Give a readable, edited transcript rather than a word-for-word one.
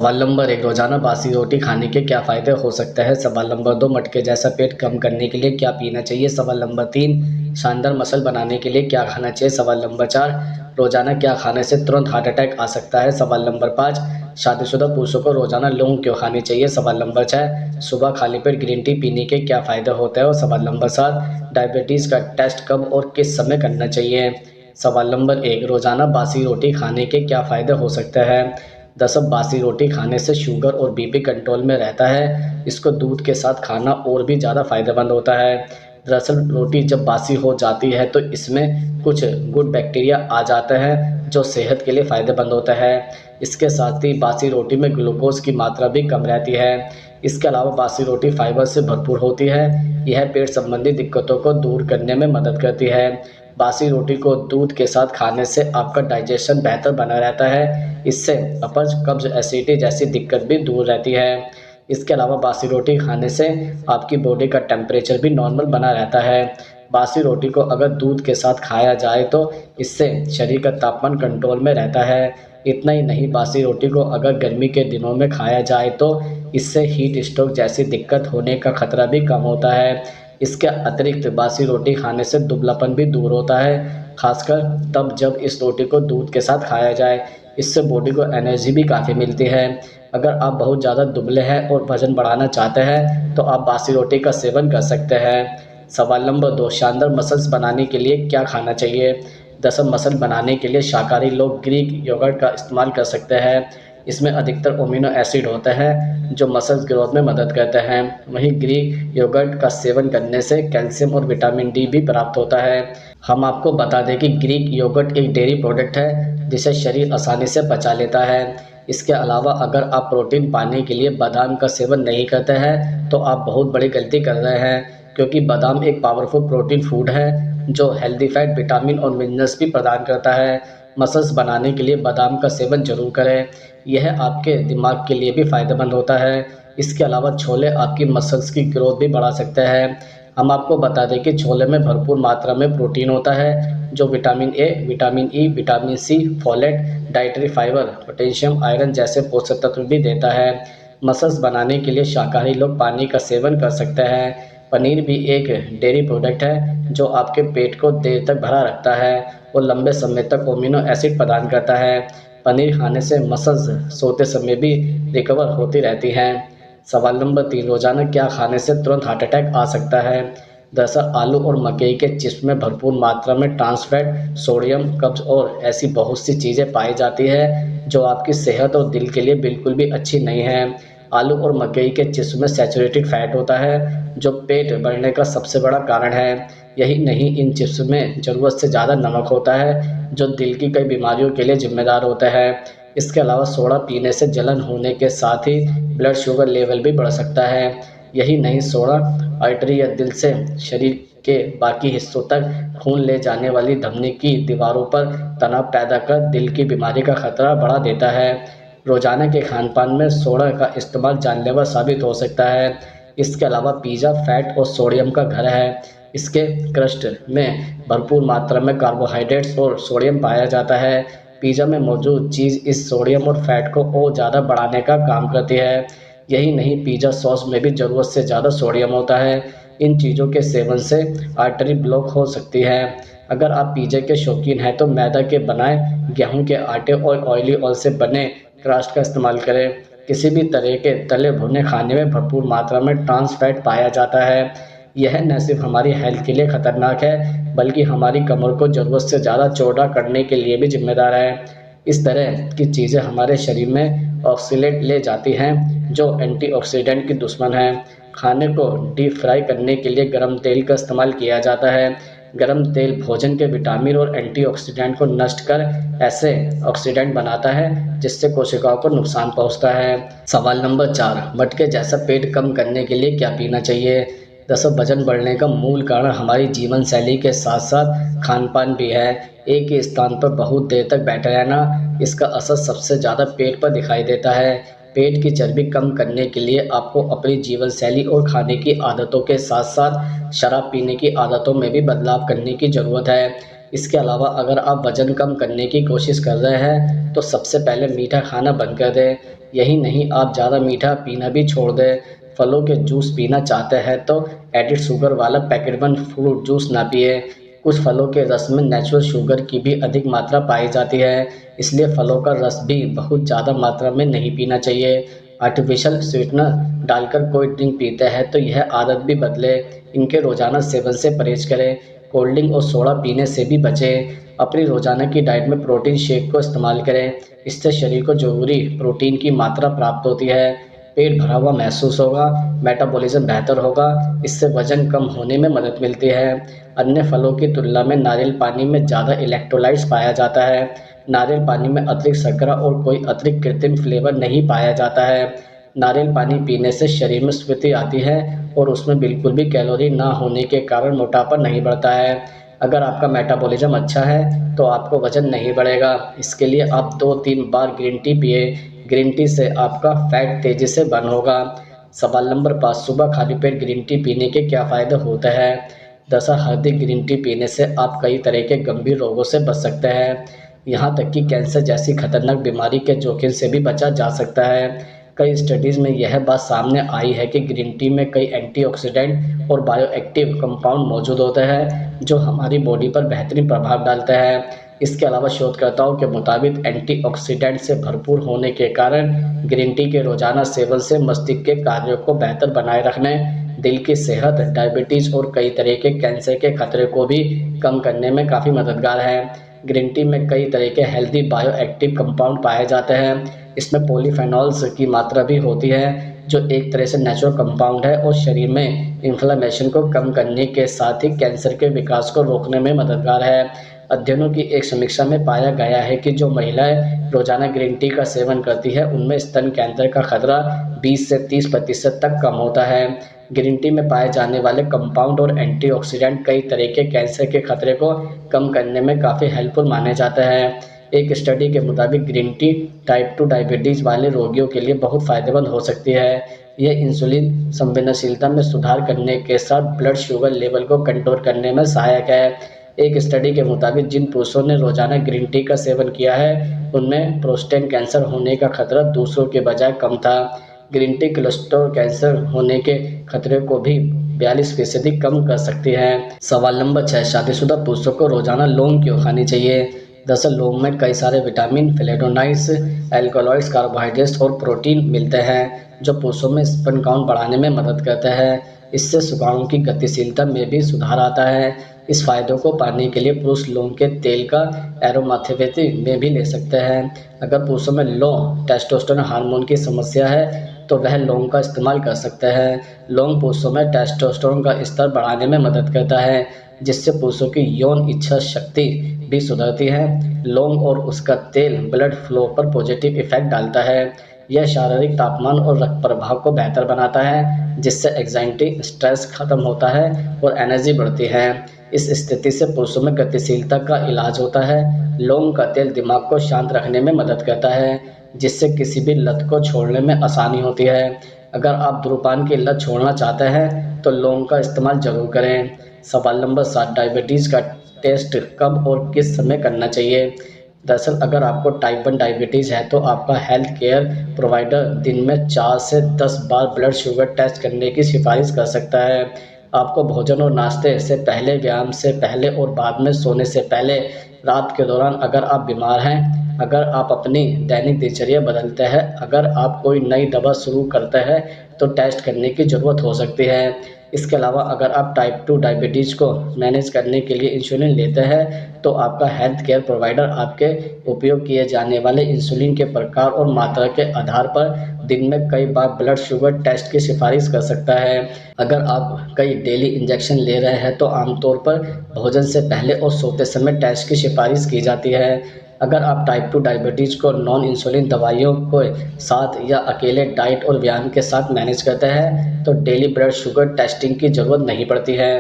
सवाल नंबर 1, रोज़ाना बासी रोटी खाने के क्या फ़ायदे हो सकते हैं? सवाल नंबर 2, मटके जैसा पेट कम करने के लिए क्या पीना चाहिए? सवाल नंबर 3, शानदार मसल बनाने के लिए क्या खाना चाहिए? सवाल नंबर 4, रोज़ाना क्या खाने से तुरंत हार्ट अटैक आ सकता है? सवाल नंबर 5, शादीशुदा पुरुषों को रोज़ाना लौंग क्यों खानी चाहिए? सवाल नंबर 6, सुबह खाली पेट ग्रीन टी पीने के क्या फ़ायदे होते हैं? और सवाल नंबर 7, डायबिटीज़ का टेस्ट कब और किस समय करना चाहिए? सवाल नंबर 1, रोज़ाना बासी रोटी खाने के क्या फ़ायदे हो सकते हैं? दरअसल बासी रोटी खाने से शुगर और बीपी कंट्रोल में रहता है। इसको दूध के साथ खाना और भी ज़्यादा फ़ायदेमंद होता है। दरअसल रोटी जब बासी हो जाती है तो इसमें कुछ गुड बैक्टीरिया आ जाते हैं जो सेहत के लिए फ़ायदेमंद होता है। इसके साथ ही बासी रोटी में ग्लूकोज़ की मात्रा भी कम रहती है। इसके अलावा बासी रोटी फाइबर से भरपूर होती है। यह पेट संबंधी दिक्कतों को दूर करने में मदद करती है। बासी रोटी को दूध के साथ खाने से आपका डाइजेशन बेहतर बना रहता है। इससे अपच, कब्ज़, एसिडिटी जैसी दिक्कत भी दूर रहती है। इसके अलावा बासी रोटी खाने से आपकी बॉडी का टेम्परेचर भी नॉर्मल बना रहता है। बासी रोटी को अगर दूध के साथ खाया जाए तो इससे शरीर का तापमान कंट्रोल में रहता है। इतना ही नहीं, बासी रोटी को अगर गर्मी के दिनों में खाया जाए तो इससे हीट स्ट्रोक जैसी दिक्कत होने का खतरा भी कम होता है। इसके अतिरिक्त बासी रोटी खाने से दुबलापन भी दूर होता है, खासकर तब जब इस रोटी को दूध के साथ खाया जाए। इससे बॉडी को एनर्जी भी काफ़ी मिलती है। अगर आप बहुत ज़्यादा दुबले हैं और वज़न बढ़ाना चाहते हैं तो आप बासी रोटी का सेवन कर सकते हैं। सवाल नंबर 2, शानदार मसल्स बनाने के लिए क्या खाना चाहिए? दरअसल मसल बनाने के लिए शाकाहारी लोग ग्रीक योगर्ट का इस्तेमाल कर सकते हैं। इसमें अधिकतर अमीनो एसिड होते हैं जो मसल्स ग्रोथ में मदद करते हैं। वहीं ग्रीक योगर्ट का सेवन करने से कैल्शियम और विटामिन डी भी प्राप्त होता है। हम आपको बता दें कि ग्रीक योगर्ट एक डेयरी प्रोडक्ट है जिसे शरीर आसानी से पचा लेता है। इसके अलावा अगर आप प्रोटीन पाने के लिए बादाम का सेवन नहीं करते हैं तो आप बहुत बड़ी गलती कर रहे हैं, क्योंकि बादाम एक पावरफुल प्रोटीन फूड है जो हेल्दी फैट, विटामिन और मिनरल्स भी प्रदान करता है। मसल्स बनाने के लिए बादाम का सेवन ज़रूर करें, यह आपके दिमाग के लिए भी फ़ायदेमंद होता है। इसके अलावा छोले आपकी मसल्स की ग्रोथ भी बढ़ा सकते हैं। हम आपको बता दें कि छोले में भरपूर मात्रा में प्रोटीन होता है जो vitamin A, vitamin E, vitamin C, folate, dietary fibre, potassium, iron जैसे पोषक तत्व भी देता है। मसल्स बनाने के लिए शाकाहारी लोग पानी का सेवन कर सकते हैं। पनीर भी एक डेयरी प्रोडक्ट है जो आपके पेट को देर तक भरा रखता है और लंबे समय तक अमीनो एसिड प्रदान करता है। पनीर खाने से मसल्स सोते समय भी रिकवर होती रहती हैं। सवाल नंबर 3, रोज़ाना क्या खाने से तुरंत हार्ट अटैक आ सकता है? दरअसल आलू और मकई के चिप्स में भरपूर मात्रा में ट्रांस फैट, सोडियम, कब्ज़ और ऐसी बहुत सी चीज़ें पाई जाती है जो आपकी सेहत और दिल के लिए बिल्कुल भी अच्छी नहीं है। आलू और मकई के चिप्स में सैचुरेटेड फैट होता है जो पेट बढ़ने का सबसे बड़ा कारण है। यही नहीं, इन चिप्स में ज़रूरत से ज़्यादा नमक होता है जो दिल की कई बीमारियों के लिए जिम्मेदार होता है। इसके अलावा सोडा पीने से जलन होने के साथ ही ब्लड शुगर लेवल भी बढ़ सकता है। यही नहीं, सोडा आर्टरी या दिल से शरीर के बाकी हिस्सों तक खून ले जाने वाली धमनी की दीवारों पर तनाव पैदा कर दिल की बीमारी का खतरा बढ़ा देता है। रोज़ाना के खान-पान में सोडा का इस्तेमाल जानलेवा साबित हो सकता है। इसके अलावा पिज़्ज़ा फैट और सोडियम का घर है। इसके क्रस्ट में भरपूर मात्रा में कार्बोहाइड्रेट्स और सोडियम पाया जाता है। पिज़्ज़ा में मौजूद चीज़ इस सोडियम और फैट को और ज़्यादा बढ़ाने का काम करती है। यही नहीं, पिज़्ज़ा सॉस में भी ज़रूरत से ज़्यादा सोडियम होता है। इन चीज़ों के सेवन से आर्टरी ब्लॉक हो सकती है। अगर आप पिज़्ज़ा के शौकीन हैं तो मैदा के बनाए, गेहूं के आटे और ऑयली ऑयल से बने क्रस्ट का इस्तेमाल करें। किसी भी तरह के तले भुने खाने में भरपूर मात्रा में ट्रांस फैट पाया जाता है। यह न सिर्फ हमारी हेल्थ के लिए खतरनाक है बल्कि हमारी कमर को ज़रूरत से ज़्यादा चौड़ा करने के लिए भी जिम्मेदार है। इस तरह की चीज़ें हमारे शरीर में ऑक्सीलेट ले जाती हैं जो एंटीऑक्सीडेंट की दुश्मन है। खाने को डीप फ्राई करने के लिए गर्म तेल का इस्तेमाल किया जाता है। गर्म तेल भोजन के विटामिन और एंटीऑक्सीडेंट को नष्ट कर ऐसे ऑक्सीडेंट बनाता है जिससे कोशिकाओं को नुकसान पहुंचता है। सवाल नंबर 4, मटके जैसा पेट कम करने के लिए क्या पीना चाहिए? दरअसल वजन बढ़ने का मूल कारण हमारी जीवन शैली के साथ साथ खान पान भी है। एक ही स्थान पर बहुत देर तक बैठे रहना, इसका असर सबसे ज़्यादा पेट पर दिखाई देता है। पेट की चर्बी कम करने के लिए आपको अपनी जीवन शैली और खाने की आदतों के साथ साथ शराब पीने की आदतों में भी बदलाव करने की ज़रूरत है। इसके अलावा अगर आप वज़न कम करने की कोशिश कर रहे हैं तो सबसे पहले मीठा खाना बंद कर दें। यही नहीं, आप ज़्यादा मीठा पीना भी छोड़ दें। फलों के जूस पीना चाहते हैं तो एडिड शुगर वाला पैकेट बंद फ्रूट जूस ना पिए। कुछ फलों के रस में नेचुरल शुगर की भी अधिक मात्रा पाई जाती है, इसलिए फलों का रस भी बहुत ज़्यादा मात्रा में नहीं पीना चाहिए। आर्टिफिशियल स्वीटनर डालकर कोई ड्रिंक पीते हैं तो यह आदत भी बदले। इनके रोज़ाना सेवन से परहेज करें। कोल्ड ड्रिंक और सोडा पीने से भी बचें। अपनी रोज़ाना की डाइट में प्रोटीन शेक को इस्तेमाल करें, इससे शरीर को ज़रूरी प्रोटीन की मात्रा प्राप्त होती है। पेट भरा हुआ महसूस होगा, मेटाबॉलिज्म बेहतर होगा, इससे वजन कम होने में मदद मिलती है। अन्य फलों की तुलना में नारियल पानी में ज़्यादा इलेक्ट्रोलाइट्स पाया जाता है। नारियल पानी में अतिरिक्त शर्करा और कोई अतिरिक्त कृत्रिम फ्लेवर नहीं पाया जाता है। नारियल पानी पीने से शरीर में स्फूर्ति आती है और उसमें बिल्कुल भी कैलोरी ना होने के कारण मोटापा नहीं बढ़ता है। अगर आपका मेटाबॉलिज्म अच्छा है तो आपको वजन नहीं बढ़ेगा। इसके लिए आप 2-3 बार ग्रीन टी पिए। ग्रीन टी से आपका फैट तेज़ी से बर्न होगा। सवाल नंबर 5, सुबह खाली पेट ग्रीन टी पीने के क्या फ़ायदे होते हैं? दरअसल हल्दी ग्रीन टी पीने से आप कई तरह के गंभीर रोगों से बच सकते हैं। यहाँ तक कि कैंसर जैसी खतरनाक बीमारी के जोखिम से भी बचा जा सकता है। कई स्टडीज़ में यह बात सामने आई है कि ग्रीन टी में कई एंटीऑक्सीडेंट और बायोएक्टिव कंपाउंड मौजूद होते हैं जो हमारी बॉडी पर बेहतरीन प्रभाव डालते हैं। इसके अलावा शोधकर्ताओं के मुताबिक एंटीऑक्सीडेंट से भरपूर होने के कारण ग्रीन टी के रोजाना सेवन से मस्तिष्क के कार्यों को बेहतर बनाए रखने, दिल की सेहत, डायबिटीज और कई तरह के कैंसर के खतरे को भी कम करने में काफ़ी मददगार है। ग्रीन टी में कई तरह के हेल्दी बायोएक्टिव कंपाउंड पाए जाते हैं। इसमें पॉलीफेनॉल्स की मात्रा भी होती है जो एक तरह से नेचुरल कंपाउंड है और शरीर में इन्फ्लेमेशन को कम करने के साथ ही कैंसर के विकास को रोकने में मददगार है। अध्ययनों की एक समीक्षा में पाया गया है कि जो महिलाएं रोजाना ग्रीन टी का सेवन करती है उनमें स्तन कैंसर का खतरा 20 से 30% तक कम होता है। ग्रीन टी में पाए जाने वाले कंपाउंड और एंटीऑक्सीडेंट कई तरह के कैंसर के खतरे को कम करने में काफ़ी हेल्पफुल माने जाते हैं। एक स्टडी के मुताबिक ग्रीन टी टाइप 2 डायबिटीज़ वाले रोगियों के लिए बहुत फ़ायदेमंद हो सकती है। यह इंसुलिन संवेदनशीलता में सुधार करने के साथ ब्लड शुगर लेवल को कंट्रोल करने में सहायक है। एक स्टडी के मुताबिक जिन पुरुषों ने रोजाना ग्रीन टी का सेवन किया है उनमें प्रोस्टेट कैंसर होने का खतरा दूसरों के बजाय कम था। ग्रीन टी कोलेस्ट्रॉल कैंसर होने के खतरे को भी 42% कम कर सकती है। सवाल नंबर 6, शादीशुदा पुरुषों को रोजाना लौंग क्यों खानी चाहिए? दरअसल लौंग में कई सारे विटामिन, फ्लेवोनॉइड्स, एल्कलॉइड्स, कार्बोहाइड्रेट्स और प्रोटीन मिलते हैं जो पुरुषों में स्पर्म काउंट बढ़ाने में मदद करते हैं। इससे शुक्राणुओं की गतिशीलता में भी सुधार आता है। इस फायदों को पाने के लिए पुरुष लौंग के तेल का एरोमाथेरेपी में भी ले सकते हैं। अगर पुरुषों में लो टेस्टोस्टेरोन हार्मोन की समस्या है तो वह लौंग का इस्तेमाल कर सकते हैं। लौंग पुरुषों में टेस्टोस्टेरोन का स्तर बढ़ाने में मदद करता है जिससे पुरुषों की यौन इच्छा शक्ति भी सुधरती है। लौंग और उसका तेल ब्लड फ्लो पर पॉजिटिव इफेक्ट डालता है। यह शारीरिक तापमान और रक्त प्रवाह को बेहतर बनाता है जिससे एंजाइटी, स्ट्रेस खत्म होता है और एनर्जी बढ़ती है। इस स्थिति से पुरुषों में गतिशीलता का इलाज होता है। लौंग का तेल दिमाग को शांत रखने में मदद करता है जिससे किसी भी लत को छोड़ने में आसानी होती है। अगर आप धूम्रपान की लत छोड़ना चाहते हैं तो लौंग का इस्तेमाल जरूर करें। सवाल नंबर 7, डायबिटीज़ का टेस्ट कब और किस समय करना चाहिए? दरअसल अगर आपको टाइप 1 डायबिटीज़ है तो आपका हेल्थ केयर प्रोवाइडर दिन में 4 से 10 बार ब्लड शुगर टेस्ट करने की सिफारिश कर सकता है। आपको भोजन और नाश्ते से पहले, व्यायाम से पहले और बाद में सोने से पहले, रात के दौरान अगर आप बीमार हैं, अगर आप अपनी दैनिक दिनचर्या बदलते हैं, अगर आप कोई नई दवा शुरू करते हैं तो टेस्ट करने की ज़रूरत हो सकती है। इसके अलावा अगर आप टाइप 2 डायबिटीज़ को मैनेज करने के लिए इंसुलिन लेते हैं तो आपका हेल्थ केयर प्रोवाइडर आपके उपयोग किए जाने वाले इंसुलिन के प्रकार और मात्रा के आधार पर दिन में कई बार ब्लड शुगर टेस्ट की सिफारिश कर सकता है। अगर आप कई डेली इंजेक्शन ले रहे हैं तो आमतौर पर भोजन से पहले और सोते समय टेस्ट की सिफारिश की जाती है। अगर आप टाइप 2 डायबिटीज़ को नॉन इंसुलिन दवाइयों के साथ या अकेले डाइट और व्यायाम के साथ मैनेज करते हैं तो डेली ब्लड शुगर टेस्टिंग की ज़रूरत नहीं पड़ती है।